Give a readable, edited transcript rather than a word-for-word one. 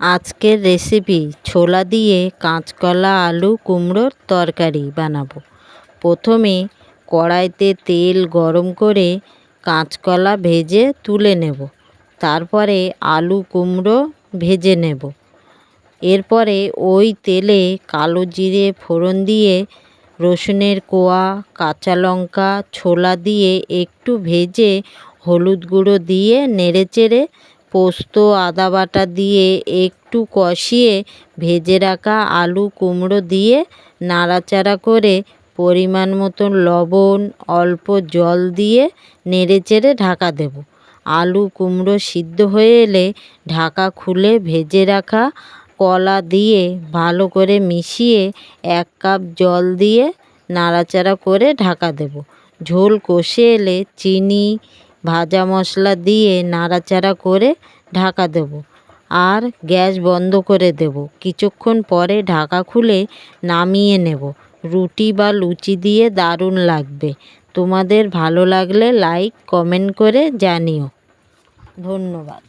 আজকের রেসিপি ছোলা দিয়ে কাঁচকলা আলু কুমড়োর তরকারি বানাবো। প্রথমে কড়াইতে তেল গরম করে কাঁচকলা ভেজে তুলে নেব। তারপরে আলু কুমড়ো ভেজে নেব। এরপরে ওই তেলে কালো জিরে ফোড়ন দিয়ে রসুনের কোয়া, কাঁচা লঙ্কা, ছোলা দিয়ে একটু ভেজে হলুদ গুঁড়ো দিয়ে নেড়েচেড়ে পোস্ত আদা বাটা দিয়ে একটু কষিয়ে ভেজে রাখা আলু কুমড়ো দিয়ে নাড়াচাড়া করে পরিমাণ মতো লবণ, অল্প জল দিয়ে নেড়েচেড়ে ঢাকা দেব। আলু কুমড়ো সিদ্ধ হয়ে এলে ঢাকা খুলে ভেজে রাখা কলা দিয়ে ভালো করে মিশিয়ে 1 কাপ জল দিয়ে নাড়াচাড়া করে ঢাকা দেব। ঝোল কষে এলে চিনি, ভাজা মশলা দিয়ে নাড়াচাড়া করে ঢাকা দেব আর গ্যাস বন্ধ করে দেব। কিছুক্ষণ পরে ঢাকা খুলে নামিয়ে নেব। রুটি বা লুচি দিয়ে দারুণ লাগবে। তোমাদের ভালো লাগলে লাইক কমেন্ট করে জানিও। ধন্যবাদ।